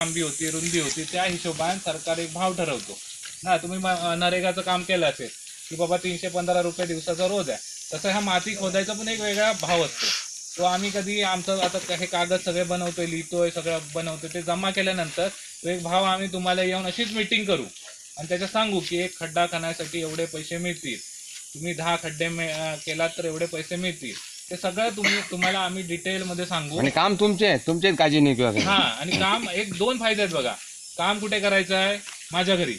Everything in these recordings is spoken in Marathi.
लांबी होती, रुंदी होती, त्या हिशोबाने सरकार एक भाव ठरवतो ना. तुम्ही नरेगाचं काम केलं असेल की बाबा 315 रुपये दिवसाचा रोज आहे, तसं ह्या माती खोदायचा पण एक वेगळा भाव असतो. तो आम्ही कधी आमचं आता हे कागद सगळे बनवतोय, लिहितोय, सगळं बनवतोय, ते जमा केल्यानंतर तो एक भाव आम्ही तुम्हाला येऊन अशीच मीटिंग करू आणि त्याच्यात सांगू की एक खड्डा खणायसाठी एवढे पैसे मिळतील, तुम्ही 10 खड्डे केलात तर एवढे पैसे मिळतील. ते सगळं तुम्हाला आम्ही डिटेलमध्ये सांगू. आणि काम तुमचेच काळजी नाही किंवा हा, आणि काम एक 2 फायदे आहेत बघा. काम कुठे करायचं आहे? माझ्या घरी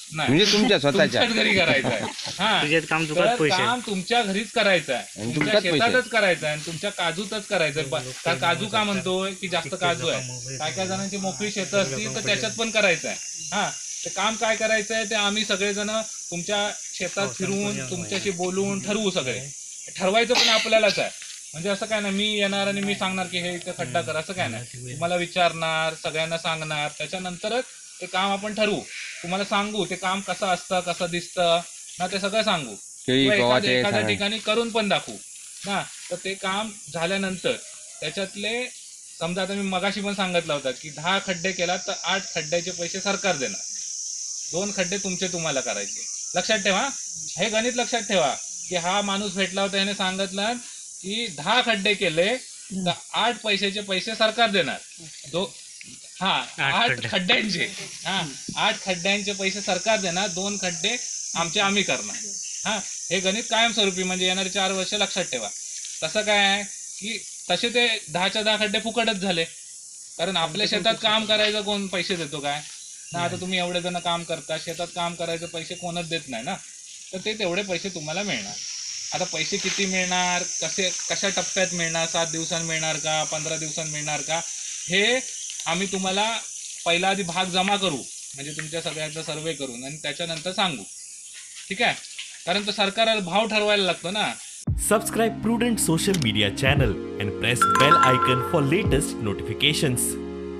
नाही, म्हणजे तुमच्या स्वतःच्या तुमच्याच घरी करायचं आहे. हा, काम तुमच्या घरीच करायचं आहे, तुमच्या शेतातच करायचं आहे आणि तुमच्या काजूतच करायचं आहे. काजू का म्हणतोय की जास्त काजू आहे, काय काय जणांची मोकळी शेतं असतील तर त्याच्यात पण करायचं आहे. हा, ते काम काय करायचं आहे ते आम्ही सगळेजण तुमच्या शेतात फिरून तुमच्याशी बोलून ठरवू. सगळे ठरवायचं पण आपल्यालाच आहे. म्हणजे असं काय नाही मी येणार आणि मी सांगणार की हे इथं खड्डा कर, असं काय नाही. तुम्हाला विचारणार, सगळ्यांना सांगणार, त्याच्यानंतरच ते काम आपण ठरवू. तुम्हाला सांगू ते काम कसं असतं, कसं दिसतं ना, ते सगळं सांगू. एखाद्या ठिकाणी करून पण दाखवू ना. तर ते काम झाल्यानंतर त्याच्यातले समजा आता मी मगाशी पण सांगितलं होतं की 10 खड्डे केला तर 8 खड्ड्याचे पैसे सरकार देणार, 2 खड्डे तुम्हाला करायचे. लक्षात ठेवा, हे गणित लक्षात ठेवा की हा माणूस भेटला होता, याने सांगितलं की 10 खड्डे केले तर 8 पैशाचे पैसे सरकार देणार. 8 खड्ड्यांचे 8 खड्ड्यांचे पैसे सरकार देणार, 2 खड्डे आम्ही करणार. हा, हे गणित कायमस्वरूपी म्हणजे येणारे 4 वर्ष लक्षात ठेवा. तसं काय आहे की तसे ते 10च्या 10 खड्डे फुकटच झाले, कारण आपल्या शेतात काम करायचं कोण पैसे देतो काय ना. आता तुम्ही एवढे जण काम करता, शेतात काम करायचं पैसे कोणच देत नाही ना, तर ते तेवढे पैसे तुम्हाला मिळणार. आता पैसे किती मिळणार, कशा टप्प्यात मिळणार, 7 दिवसांनी मिळणार का, 15 दिवसांनी मिळणार का, हे आम्ही तुम्हाला पहिला आधी भाग जमा करू, म्हणजे तुमच्या सगळ्यांचा सर्वे करून, आणि त्याच्यानंतर सांगू. ठीक आहे, कारण तो सरकारला भाव ठरवायला लागतो ना. Subscribe Prudent social media channel and press bell icon for latest notifications.